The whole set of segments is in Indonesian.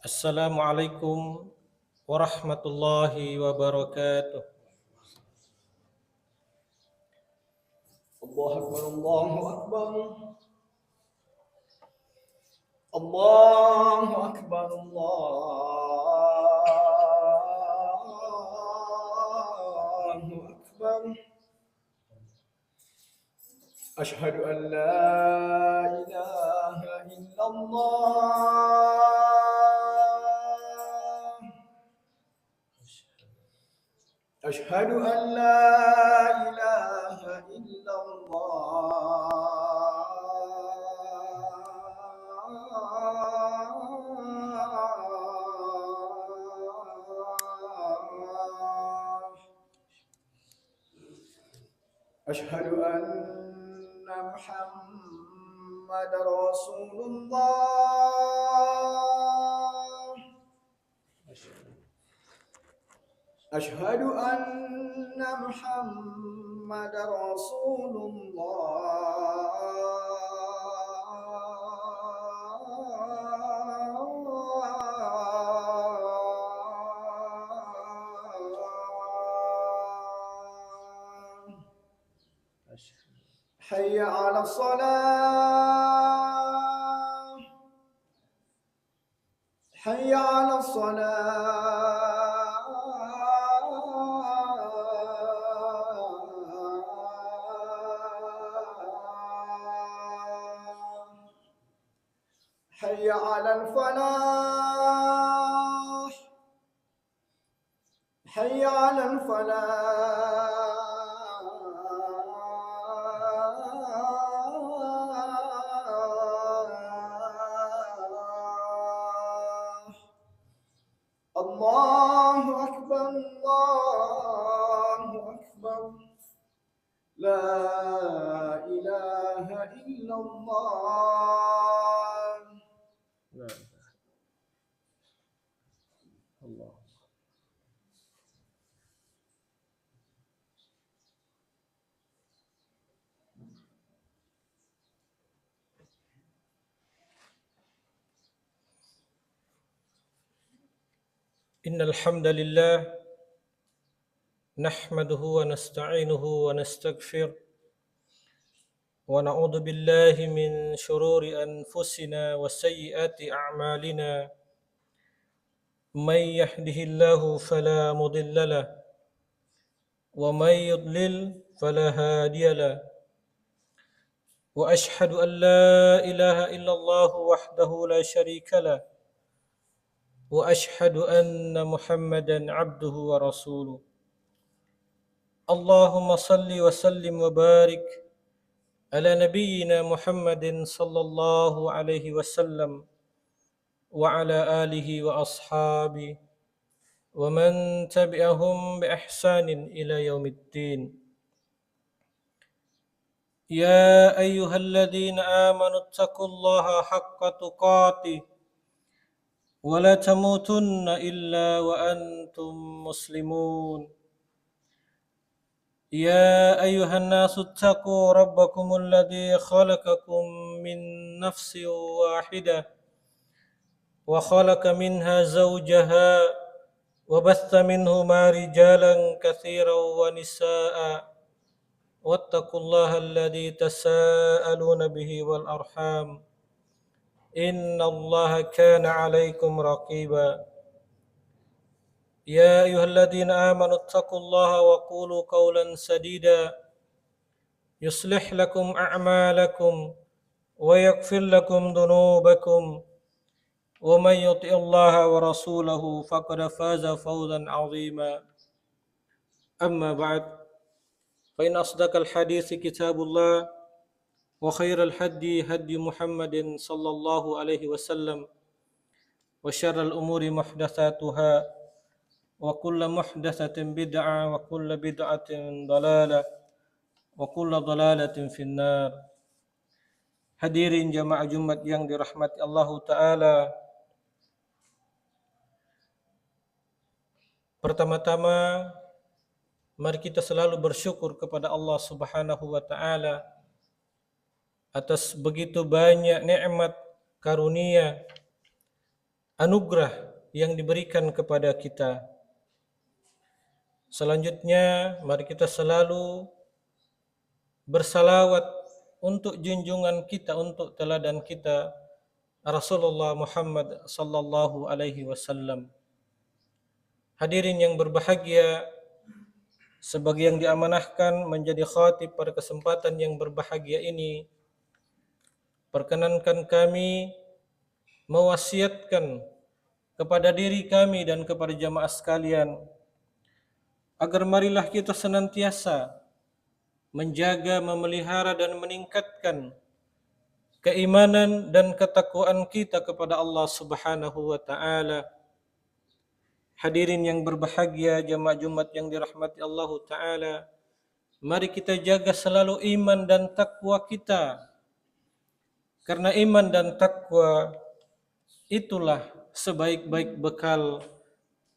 Assalamualaikum warahmatullahi wabarakatuh. الله أكبر الله أكبر الله أكبر الله أكبر أشهد أن لا إله إلا الله أشهد أن لا إله إلا الله أشهد أن محمد رسول الله أشهد أن محمد رسول الله حي على الصلاة حي على الصلاة حي على الفلاح حي على الفلاح الله أكبر الله أكبر لا إله إلا الله Allah. Innal hamdalillah nahmaduhu wa nasta'inuhu wa nastaghfir wa na'udzu billahi min shururi anfusina wa sayyiati a'malina. May yahdihillahu fala mudilla lahu wa may yudlil fala hadiya lahu. Wa ashhadu an la ilaha illallah wahdahu la syarika lahu wa ashhadu anna Muhammadan abduhu wa rasuluh. Allahumma salli wa sallim wa barik ala nabiyyina Muhammadin sallallahu alaihi wasallam wa ala alihi wa ashabihi wa man tabi'ahum bi ihsanin ila yaumiddin. Ya ayyuhalladzina amanu taqullaha haqqa tuqatih wa la tamutunna illa wa antum muslimun. يا أيها الناس اتقوا ربكم الذي خلقكم من نفس واحدة وخلق منها زوجها وبث منهما رجالا كثيرا ونساء واتقوا الله الذي تساءلون به والأرحام إن الله كان عليكم رقيبا. يا أيها الذين آمنوا اتقوا الله وقولوا قولا سديدا يصلح لكم أعمالكم ويغفر لكم ذنوبكم ومن يطع الله ورسوله فقد فاز فوزا عظيما. أما بعد فإن أصدق الحديث كتاب الله وخير الهدي هدي محمد صلى الله عليه وسلم وشر الأمور محدثاتها وكل محدثة بدعة وكل بدعة ضلالة وكل ضلالة في النار. Hadirin jamaah Jumat yang dirahmati Allah Ta'ala, pertama-tama mari kita selalu bersyukur kepada Allah Subhanahu wa Ta'ala atas begitu banyak nikmat karunia anugerah yang diberikan kepada kita. Selanjutnya, mari kita selalu bersalawat untuk junjungan kita, untuk teladan kita, Rasulullah Muhammad sallallahu alaihi wasallam. Hadirin yang berbahagia, sebagai yang diamanahkan menjadi khatib pada kesempatan yang berbahagia ini, perkenankan kami mewasiatkan kepada diri kami dan kepada jamaah sekalian agar marilah kita senantiasa menjaga, memelihara dan meningkatkan keimanan dan ketakwaan kita kepada Allah Subhanahu wa taala. Hadirin yang berbahagia, jamaah Jumat yang dirahmati Allah taala, mari kita jaga selalu iman dan takwa kita. Karena iman dan takwa itulah sebaik-baik bekal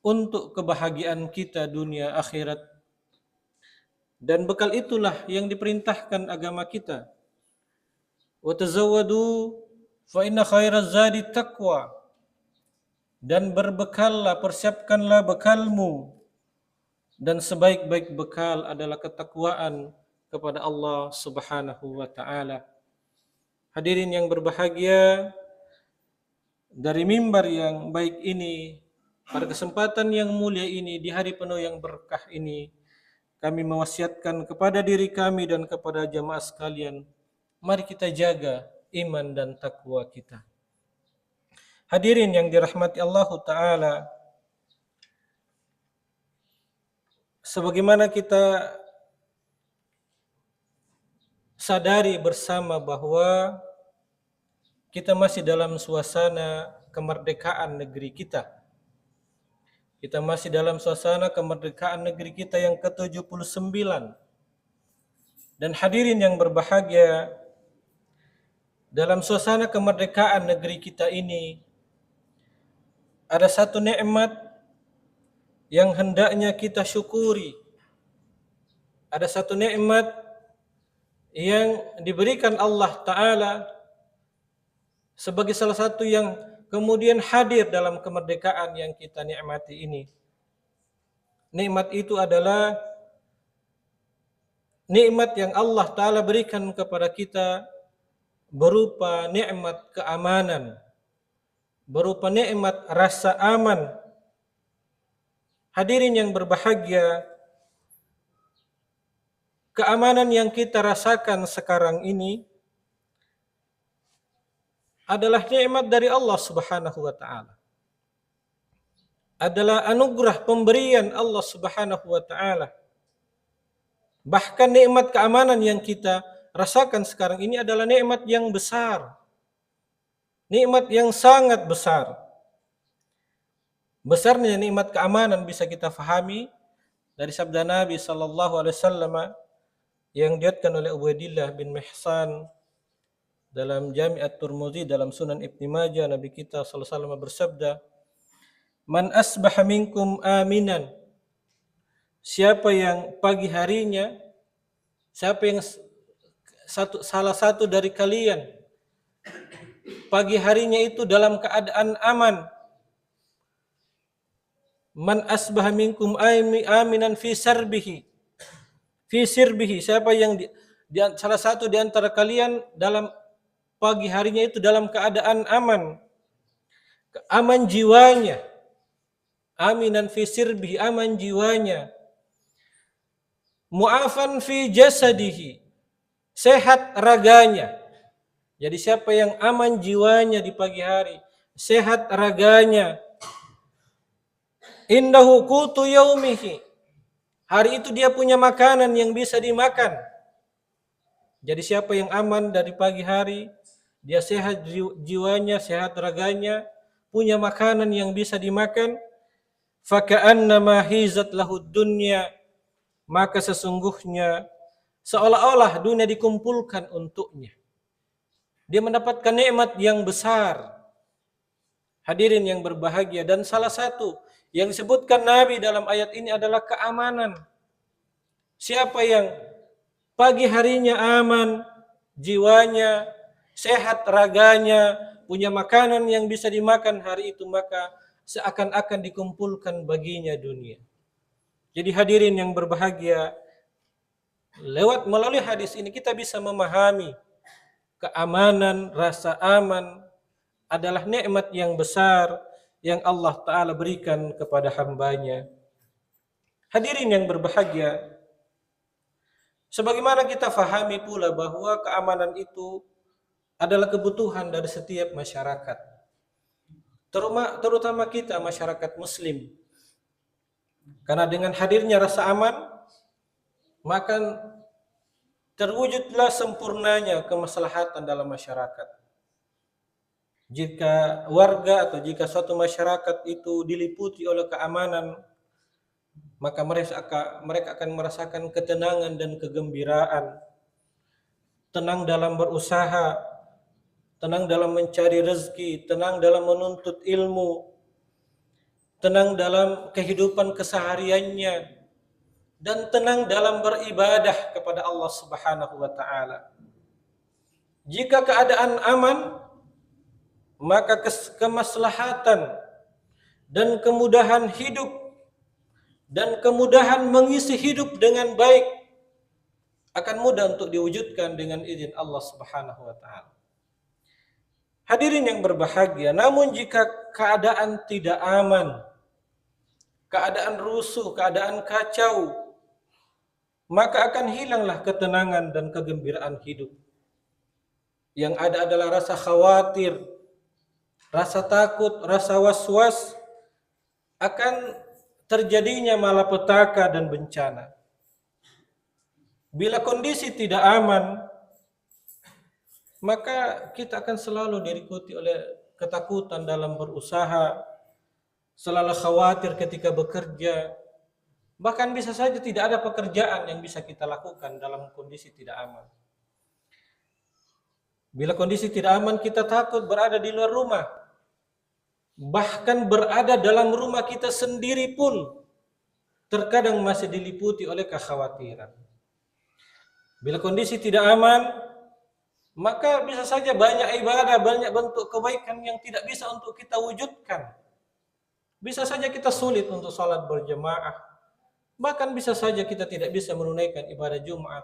untuk kebahagiaan kita dunia akhirat. Dan bekal itulah yang diperintahkan agama kita. Wa tazawwadu fa inna khairaz zadi taqwa. Dan berbekallah, persiapkanlah bekalmu. Dan sebaik-baik bekal adalah ketakwaan kepada Allah Subhanahu wa taala. Hadirin yang berbahagia, dari mimbar yang baik ini, pada kesempatan yang mulia ini, di hari penuh yang berkah ini, kami mewasiatkan kepada diri kami dan kepada jamaah sekalian, mari kita jaga iman dan takwa kita. Hadirin yang dirahmati Allah taala, sebagaimana kita sadari bersama bahwa kita masih dalam suasana kemerdekaan negeri kita. Kita masih dalam suasana kemerdekaan negeri kita yang ke-79. Dan hadirin yang berbahagia, dalam suasana kemerdekaan negeri kita ini, ada satu nikmat yang hendaknya kita syukuri. Ada satu nikmat yang diberikan Allah Ta'ala sebagai salah satu yang kemudian hadir dalam kemerdekaan yang kita nikmati ini. Nikmat itu adalah nikmat yang Allah Ta'ala berikan kepada kita berupa nikmat keamanan, berupa nikmat rasa aman. Hadirin yang berbahagia, keamanan yang kita rasakan sekarang ini adalah nikmat dari Allah Subhanahu wa taala. Adalah anugerah pemberian Allah Subhanahu wa taala. Bahkan nikmat keamanan yang kita rasakan sekarang ini adalah nikmat yang besar. Nikmat yang sangat besar. Besarnya nikmat keamanan bisa kita fahami dari sabda Nabi sallallahu alaihi wasallam yang diriwayatkan oleh Ubaidillah bin Mihsan dalam Jami' at-Tirmidzi, dalam Sunan Ibnu Majah. Nabi kita sallallahu alaihi wasallam bersabda, "Man asbaha minkum aminan." Siapa yang pagi harinya, siapa yang salah satu dari kalian pagi harinya itu dalam keadaan aman. Man asbaha minkum aminan fi sirbihi. Siapa yang salah satu di antara kalian dalam pagi harinya itu dalam keadaan aman. Aman jiwanya. Aminan fi sirbihi, aman jiwanya. Mu'afan fi jasadihi. Sehat raganya. Jadi siapa yang aman jiwanya di pagi hari, sehat raganya, indahu qutu yaumihi. Hari itu dia punya makanan yang bisa dimakan. Jadi siapa yang aman dari pagi hari, dia sehat jiwanya, sehat raganya, punya makanan yang bisa dimakan, faka'annama hizat lahud dunya, maka sesungguhnya seolah-olah dunia dikumpulkan untuknya. Dia mendapatkan nikmat yang besar. Hadirin yang berbahagia, dan salah satu yang disebutkan Nabi dalam ayat ini adalah keamanan. Siapa yang pagi harinya aman, jiwanya, sehat raganya, punya makanan yang bisa dimakan hari itu, maka seakan-akan dikumpulkan baginya dunia. Jadi hadirin yang berbahagia, melalui hadis ini kita bisa memahami keamanan, rasa aman adalah nikmat yang besar yang Allah Ta'ala berikan kepada hambanya. Hadirin yang berbahagia, sebagaimana kita fahami pula bahwa keamanan itu adalah kebutuhan dari setiap masyarakat, terutama kita masyarakat muslim. Karena dengan hadirnya rasa aman, maka terwujudlah sempurnanya kemaslahatan dalam masyarakat. Jika warga atau jika suatu masyarakat itu diliputi oleh keamanan, maka mereka akan merasakan ketenangan dan kegembiraan, tenang dalam berusaha, tenang dalam mencari rezeki, tenang dalam menuntut ilmu, tenang dalam kehidupan kesehariannya, dan tenang dalam beribadah kepada Allah Subhanahu wa Ta'ala. Jika keadaan aman, maka kemaslahatan dan kemudahan hidup dan kemudahan mengisi hidup dengan baik akan mudah untuk diwujudkan dengan izin Allah Subhanahu wa Ta'ala. Hadirin yang berbahagia, namun jika keadaan tidak aman, keadaan rusuh, keadaan kacau, maka akan hilanglah ketenangan dan kegembiraan hidup. Yang ada adalah rasa khawatir, rasa takut, rasa was-was akan terjadinya malapetaka dan bencana. Bila kondisi tidak aman, maka kita akan selalu diikuti oleh ketakutan dalam berusaha, selalu khawatir ketika bekerja. Bahkan bisa saja tidak ada pekerjaan yang bisa kita lakukan dalam kondisi tidak aman. Bila kondisi tidak aman, kita takut berada di luar rumah. Bahkan berada dalam rumah kita sendiri pun terkadang masih diliputi oleh kekhawatiran. Bila kondisi tidak aman, maka bisa saja banyak ibadah, banyak bentuk kebaikan yang tidak bisa untuk kita wujudkan. Bisa saja kita sulit untuk salat berjamaah. Bahkan bisa saja kita tidak bisa menunaikan ibadah Jumat,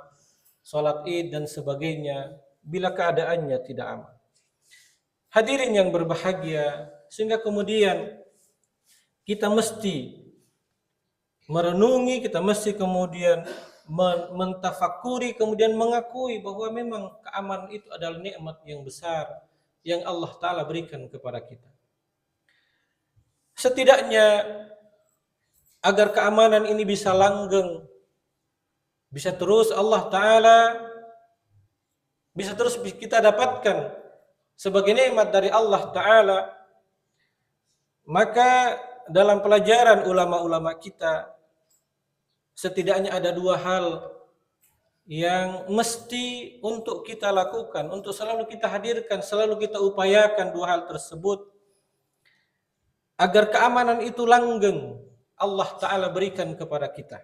salat Id dan sebagainya bila keadaannya tidak aman. Hadirin yang berbahagia, sehingga kemudian kita mesti merenungi, kita mesti kemudian mentafakuri, kemudian mengakui bahwa memang keamanan itu adalah nikmat yang besar yang Allah Ta'ala berikan kepada kita. Setidaknya agar keamanan ini bisa langgeng, bisa terus Allah Ta'ala, bisa terus kita dapatkan sebagai nikmat dari Allah Ta'ala, maka dalam pelajaran ulama-ulama kita setidaknya ada dua hal yang mesti untuk kita lakukan, untuk selalu kita hadirkan, selalu kita upayakan dua hal tersebut agar keamanan itu langgeng Allah Ta'ala berikan kepada kita.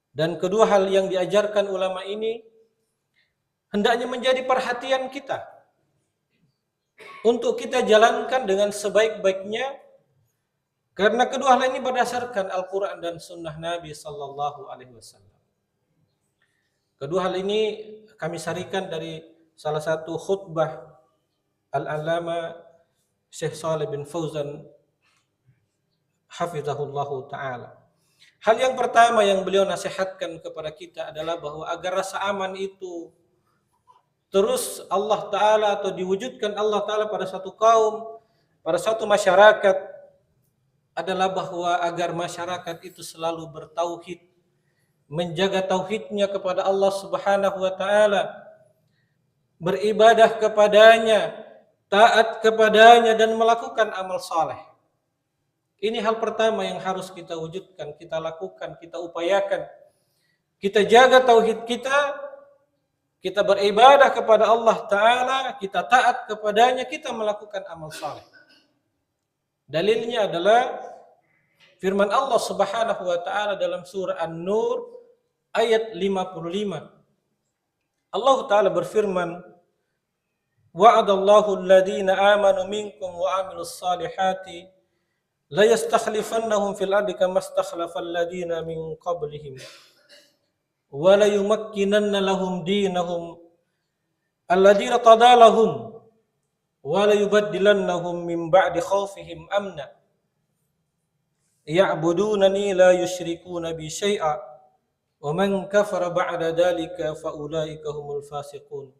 Dan kedua hal yang diajarkan ulama ini hendaknya menjadi perhatian kita untuk kita jalankan dengan sebaik-baiknya, karena kedua hal ini berdasarkan Al-Quran dan Sunnah Nabi Sallallahu Alaihi Wasallam. Kedua hal ini kami sarikan dari salah satu khutbah Al-Alama Syekh Shalih bin Fauzan hafizahullahu ta'ala. Hal yang pertama yang beliau nasihatkan kepada kita adalah bahwa agar rasa aman itu terus Allah Ta'ala atau diwujudkan Allah Ta'ala pada satu kaum, pada satu masyarakat, adalah bahwa agar masyarakat itu selalu bertauhid, menjaga tauhidnya kepada Allah Subhanahu wa Ta'ala, beribadah kepadanya, taat kepadanya, dan melakukan amal saleh. Ini hal pertama yang harus kita wujudkan, kita lakukan, kita upayakan. Kita jaga tauhid kita beribadah kepada Allah Ta'ala, kita taat kepadanya, kita melakukan amal saleh. Dalilnya adalah firman Allah Subhanahu wa Ta'ala dalam surah An-Nur ayat 55. Allah Ta'ala berfirman, wa'adallahu alladhina amanu minkum wa 'amilus salihati la yastakhlifannahum fil ardi kama istakhlafal ladina min qablihim wa la yumakkinanna lahum dinahum alladzi tadalahum wa la yubaddilannahum min ba'di khawfihim amna ya'budunani la yusyrikuna bi syai'a wa man kafara ba'da dzalika fa ulaika humul fasiqun.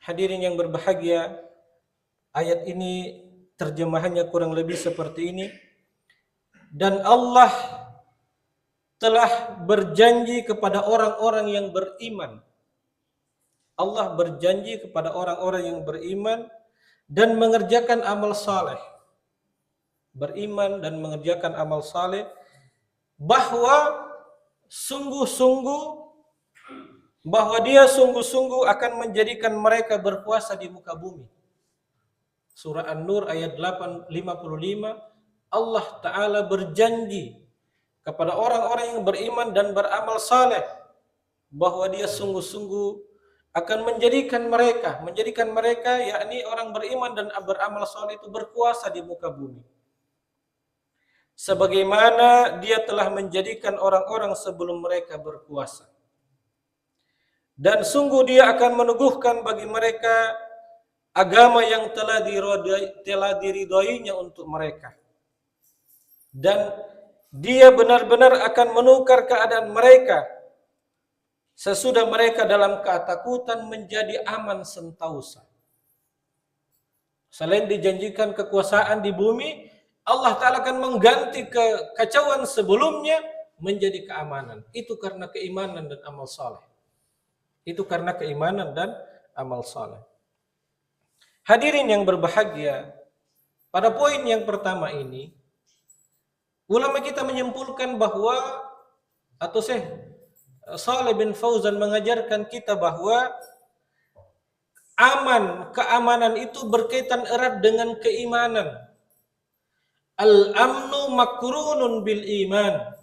Hadirin yang berbahagia, ayat ini terjemahannya kurang lebih seperti ini. Dan Allah telah berjanji kepada orang-orang yang beriman. Allah berjanji kepada orang-orang yang beriman dan mengerjakan amal saleh. Beriman dan mengerjakan amal saleh, bahwa dia sungguh-sungguh akan menjadikan mereka berkuasa di muka bumi. Surah An-Nur ayat 55, Allah Ta'ala berjanji kepada orang-orang yang beriman dan beramal saleh bahwa dia sungguh-sungguh akan menjadikan mereka, yakni orang beriman dan beramal saleh itu berkuasa di muka bumi. Sebagaimana dia telah menjadikan orang-orang sebelum mereka berkuasa. Dan sungguh dia akan meneguhkan bagi mereka agama yang telah diridhoinya untuk mereka. Dan dia benar-benar akan menukar keadaan mereka sesudah mereka dalam ketakutan menjadi aman sentausa. Selain dijanjikan kekuasaan di bumi, Allah Ta'ala akan mengganti kekacauan sebelumnya menjadi keamanan. Itu karena keimanan dan amal saleh. Hadirin yang berbahagia, pada poin yang pertama ini, ulama kita menyimpulkan bahwa, atau Syekh Shalih bin Fauzan mengajarkan kita bahwa keamanan itu berkaitan erat dengan keimanan. Al-amnu makrunun bil iman.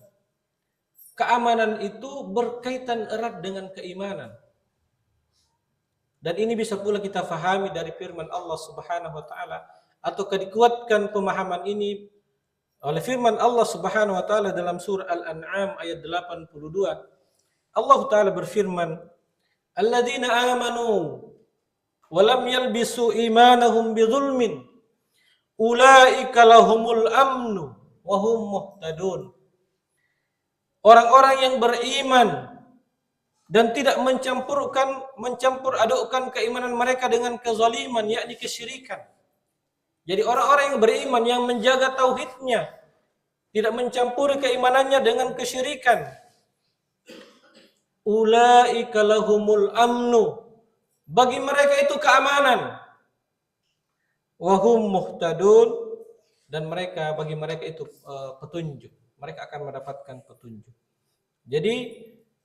Keamanan itu berkaitan erat dengan keimanan. Dan ini bisa pula kita fahami dari firman Allah Subhanahu wa taala, atau dikuatkan pemahaman ini oleh firman Allah Subhanahu wa taala dalam surah Al-An'am ayat 82. Allah Ta'ala berfirman, "Alladzina amanu wa lam yalbisu imanahum bidzulmin ulaika lahumul amnu wa hum muhtadun." Orang-orang yang beriman dan tidak mencampur adukkan keimanan mereka dengan kezaliman, yakni kesyirikan. Jadi orang-orang yang beriman yang menjaga tauhidnya, tidak mencampuri keimanannya dengan kesyirikan. Ulaika lahumul amnu, bagi mereka itu keamanan. Wa hum muhtadun, dan bagi mereka itu petunjuk. Mereka akan mendapatkan petunjuk. Jadi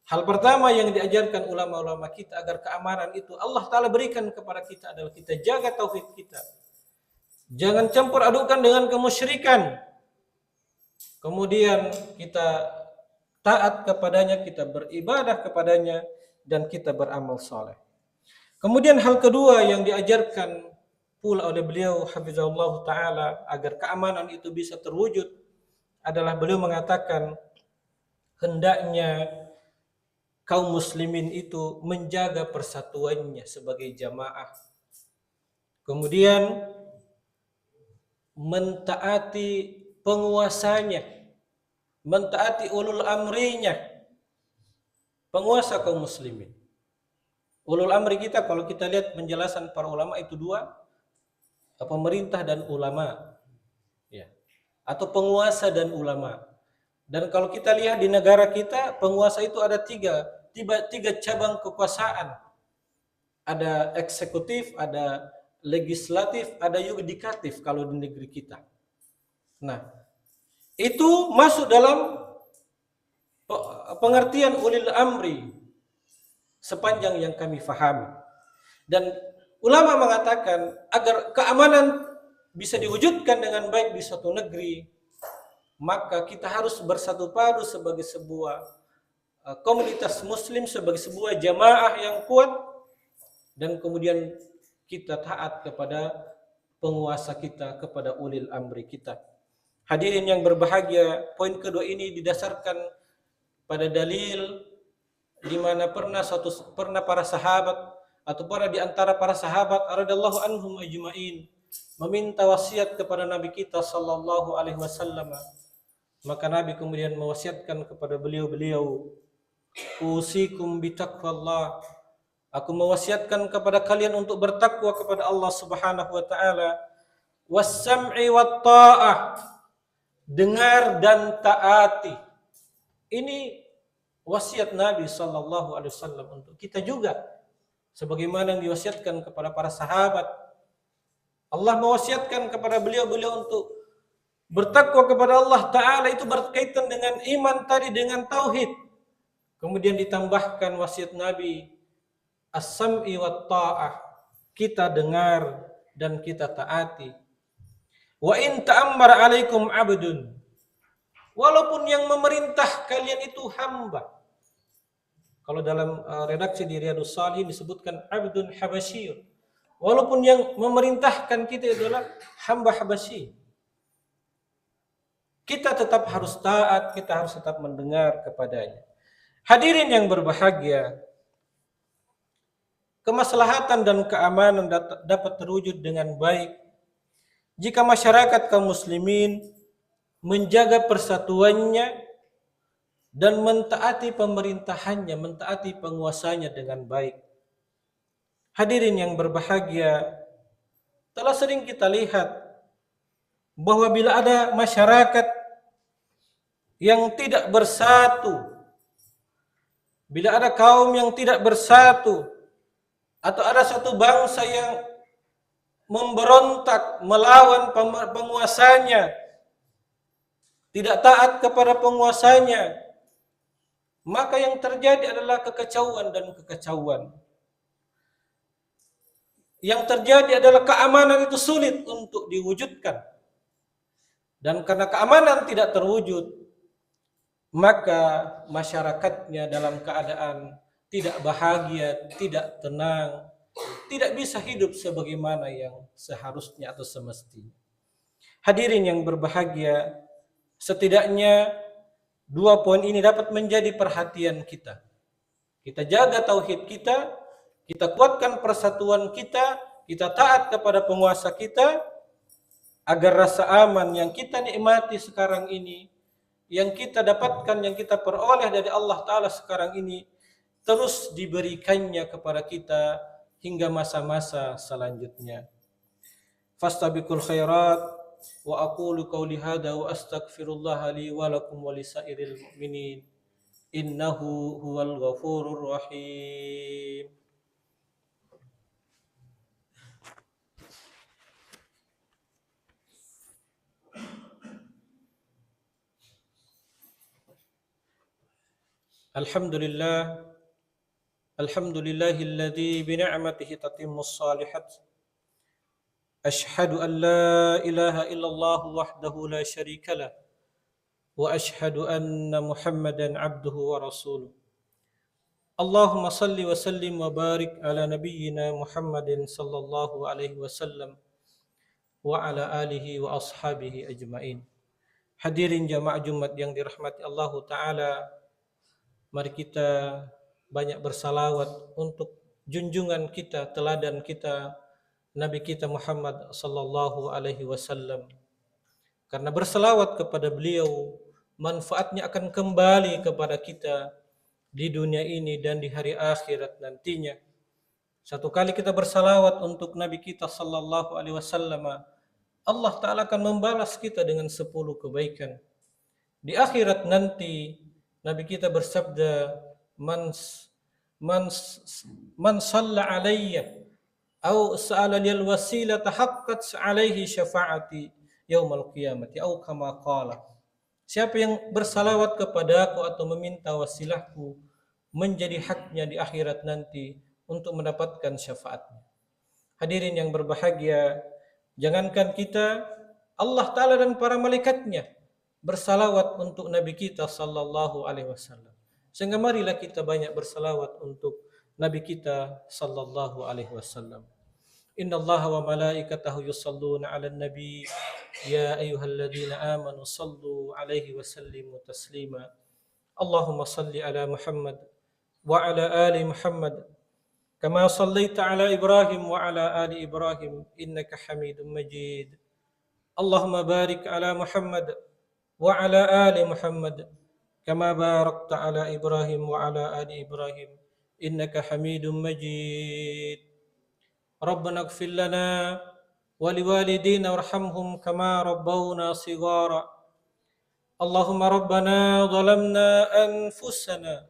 hal pertama yang diajarkan ulama-ulama kita agar keamanan itu Allah Ta'ala berikan kepada kita adalah kita jaga tauhid kita. Jangan campur adukan dengan kemusyrikan. Kemudian kita taat kepadanya, kita beribadah kepadanya, dan kita beramal saleh. Kemudian hal kedua yang diajarkan pula oleh beliau hafizahullah ta'ala agar keamanan itu bisa terwujud adalah beliau mengatakan hendaknya kaum muslimin itu menjaga persatuannya sebagai jamaah. Kemudian mentaati penguasanya, mentaati ulul amrinya, penguasa kaum muslimin. Ulul amri kita, kalau kita lihat penjelasan para ulama itu dua, pemerintah dan ulama, ya, atau penguasa dan ulama. Dan kalau kita lihat di negara kita, penguasa itu ada tiga cabang kekuasaan. Ada eksekutif, ada legislatif, ada yudikatif kalau di negeri kita. Nah, itu masuk dalam pengertian ulil amri sepanjang yang kami fahami. Dan ulama mengatakan agar keamanan bisa diwujudkan dengan baik di suatu negeri, maka kita harus bersatu padu sebagai sebuah komunitas muslim, sebagai sebuah jamaah yang kuat, dan kemudian kita taat kepada penguasa kita, kepada ulil amri kita. Hadirin yang berbahagia, poin kedua ini didasarkan pada dalil di mana pernah para sahabat atau para di antara para sahabat radhiyallahu anhum ajmain meminta wasiat kepada Nabi kita sallallahu alaihi wasallam. Maka Nabi kemudian mewasiatkan kepada beliau-beliau, usikum bitaqwallah. Aku mewasiatkan kepada kalian untuk bertakwa kepada Allah Subhanahu wa taala, was-sam'i wat ta'ah, dengar dan taati. Ini wasiat Nabi sallallahu alaihi wasallam untuk kita juga, sebagaimana yang diwasiatkan kepada para sahabat. Allah mewasiatkan kepada beliau-beliau untuk bertakwa kepada Allah Ta'ala, itu berkaitan dengan iman tadi, dengan tauhid. Kemudian ditambahkan wasiat Nabi, as-sam'i wat ta'ah, kita dengar dan kita taati. Wa in ta'ammara 'alaikum 'abdun, walaupun yang memerintah kalian itu hamba. Kalau dalam redaksi di Riyadhus Shalihin disebutkan abdun habasyiyun. Walaupun yang memerintahkan kita adalah hamba Habasyi, kita tetap harus taat, kita harus tetap mendengar kepadanya. Hadirin yang berbahagia, kemaslahatan dan keamanan dapat terwujud dengan baik jika masyarakat kaum muslimin menjaga persatuannya dan mentaati pemerintahannya, mentaati penguasanya dengan baik. Hadirin yang berbahagia, telah sering kita lihat bahwa bila ada masyarakat yang tidak bersatu, bila ada kaum yang tidak bersatu, atau ada satu bangsa yang memberontak melawan penguasanya, tidak taat kepada penguasanya, maka yang terjadi adalah kekacauan dan kekacauan. Yang terjadi adalah keamanan itu sulit untuk diwujudkan. Dan karena keamanan tidak terwujud, maka masyarakatnya dalam keadaan tidak bahagia, tidak tenang, tidak bisa hidup sebagaimana yang seharusnya atau semestinya. Hadirin yang berbahagia, setidaknya dua poin ini dapat menjadi perhatian kita. Kita jaga tauhid kita kuatkan persatuan kita taat kepada penguasa kita, agar rasa aman yang kita nikmati sekarang ini, yang kita dapatkan, yang kita peroleh dari Allah Ta'ala sekarang ini, terus diberikannya kepada kita hingga masa-masa selanjutnya. Fastabiqul khairat, wa aqulu qawli hadha wa astaghfirullah li wa lakum wa lisairil mu'minin, innahu huwal ghafurur rahim. Alhamdulillahilladzi bini'matihi tatimmus shalihat. Ashhadu an la ilaha illallah wahdahu la syarika lah. Wa ashhadu anna Muhammadan abduhu wa rasuluh. Allahumma salli wa sallim wa barik ala nabiyyina Muhammadin sallallahu alaihi wasallam wa ala alihi wa ashabihi ajmain. Hadirin jamaah Jumat yang dirahmati Allah Ta'ala, mari kita banyak bersalawat untuk junjungan kita, teladan kita, Nabi kita Muhammad sallallahu alaihi wasallam. Karena bersalawat kepada beliau, manfaatnya akan kembali kepada kita di dunia ini dan di hari akhirat nantinya. Satu kali kita bersalawat untuk Nabi kita sallallahu alaihi wasallam, Allah Ta'ala akan membalas kita dengan 10 kebaikan. Di akhirat nanti Nabi kita bersabda, man shalla alayya aw sa'ala lil wasilata haqqat alaihi syafaati yaumal qiyamati aw kama qala. Siapa yang bersalawat kepadaku atau meminta wasilahku, menjadi haknya di akhirat nanti untuk mendapatkan syafaatnya. Hadirin yang berbahagia, jangankan kita, Allah Ta'ala dan para malaikatnya bersalawat untuk Nabi kita sallallahu alaihi wasallam. Sehingga marilah kita banyak bersalawat untuk Nabi kita sallallahu alaihi wasallam. إن الله وملائكته يصلون على النبي يا أيها الذين آمنوا صلوا عليه وسلموا تسليما اللهم صل على محمد وعلى آل محمد كما صليت على إبراهيم وعلى آل إبراهيم إنك حميد مجيد اللهم بارك على محمد وعلى آل محمد كما باركت على إبراهيم وعلى آل إبراهيم إنك حميد مجيد ربنا اغفر لنا ولوالدينا وارحمهم كما ربونا صغارا اللهم ربنا ظلمنا أنفسنا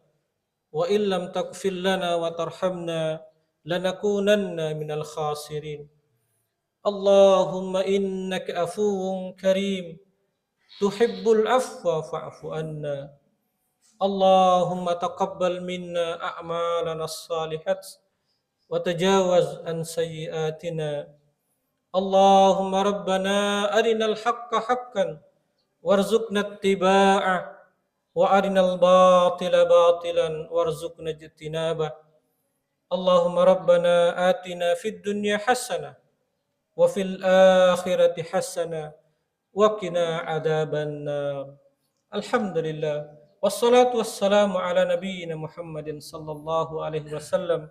وإن لم تغفر لنا وترحمنا لنكونن من الخاسرين اللهم إنك عفو كريم تحب العفو فاعف عنا اللهم تقبل منا أعمالنا الصالحات وتجاوز عن سيئاتنا اللهم ربنا أرنا الحق حقا وارزقنا اتباعه وأرنا الباطل باطلا وارزقنا اجتنابه اللهم ربنا آتنا في الدنيا حسنة وفي الآخرة حسنة وقنا عذاب النار الحمد لله والصلاة والسلام على نبينا محمد صلى الله عليه وسلم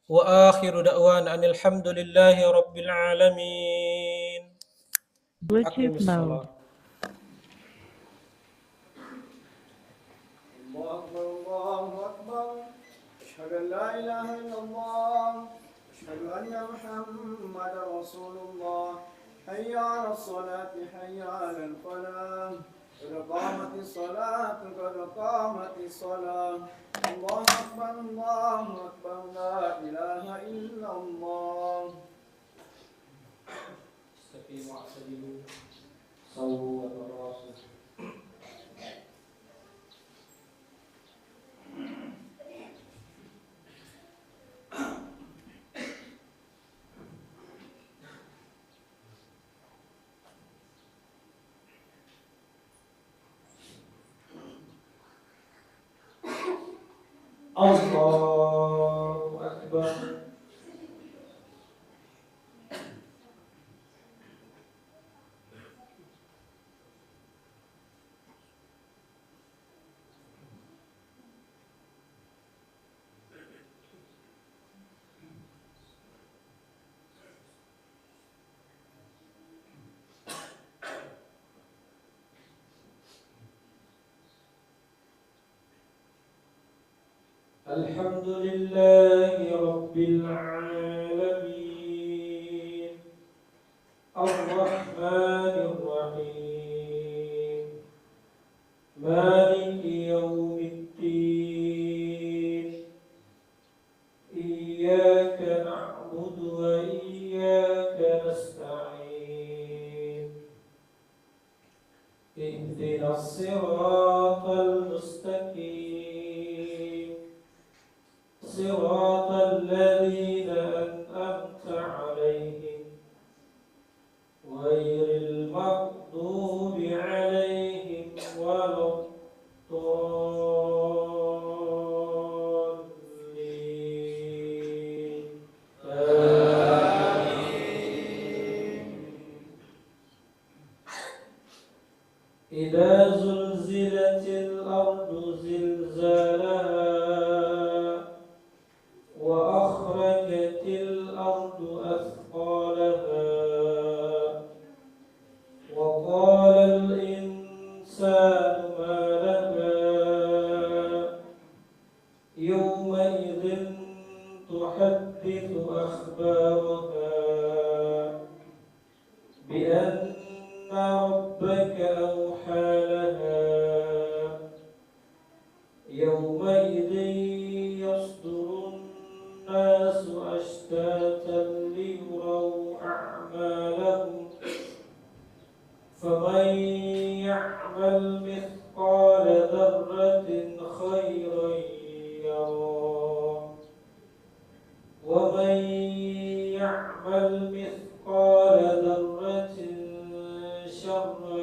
وآخر دعوانا أن الحمد لله رب العالمين أقم Bluetooth الصلاة mode. الله أكبر الله أكبر أشهد أن لا إله إلا الله أشهد أن محمدا رسول الله حي على الصلاة حي على الفلاح قد قامت الصلاة قد قامت الصلاة الله أكبر لا إله إلا الله استقيموا واعتدلوا صلوا وتواصوا الله أكبر الحمد لله رب العالمين الرحمن الرحيم مالك يوم الدين إياك نعبد وإياك نستعين اهدنا الصراط المستقيم صراط الذين أنعمت عليهم غير المغضوب عليهم ولا الضالين آمين إذا زلزلت الأرض زلزالها وأخرجت الأرض أثقالها وقال الإنسان ما لها يومئذ تحدث أخبارها بأن ربك أوحى لها يومئذ يصدر الناس أشتاتا ليروا أعمالهم فمن يعمل مثقال ذرة خيرا يره ومن يعمل مثقال ذرة شرا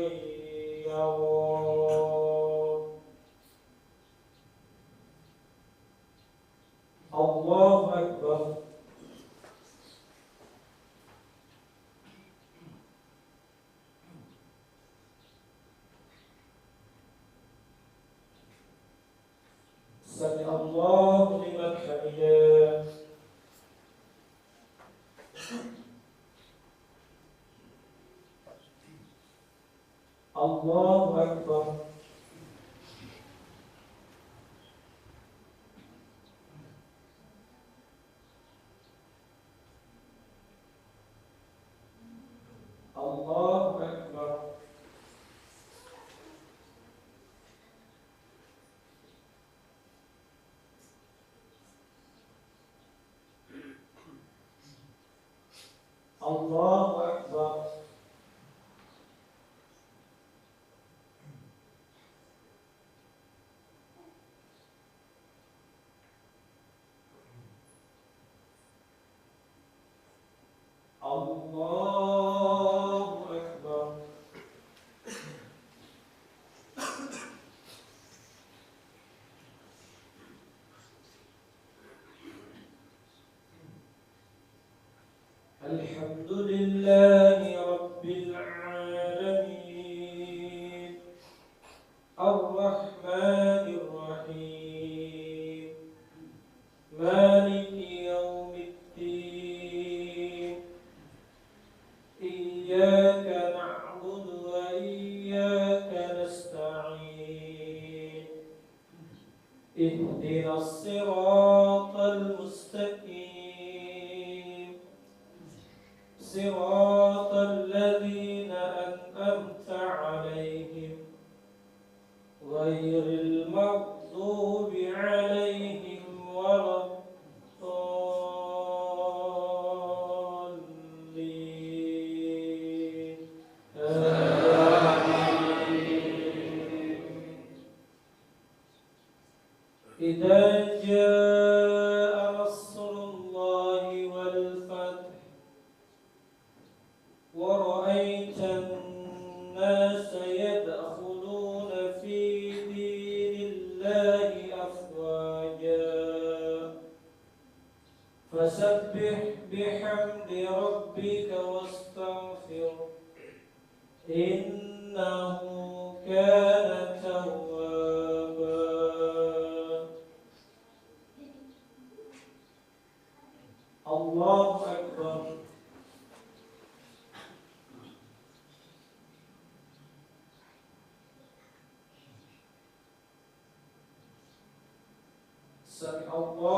يره الله أكبر Allahu Akbar. Allahu Akbar. Allahu Akbar. Allahu Akbar. Alhamdulillahi Rabbil Alamin. Ar-Rahmanir Rahim. Maliki Yawmiddin. Iyyaka na'budu wa iyyaka nasta'in. Ihdinas siratal mustaqim. Siratal ladzina an'amta 'alaihim ghairil maghdubi 'alaihim waladdallin. Idza jaa nasrullahi wal fath ورأيت الناس يدخلون في دين الله أفواجا فسبح بحمد ربك واستغفر إنه كان توابا. الله أكبر. سمع الله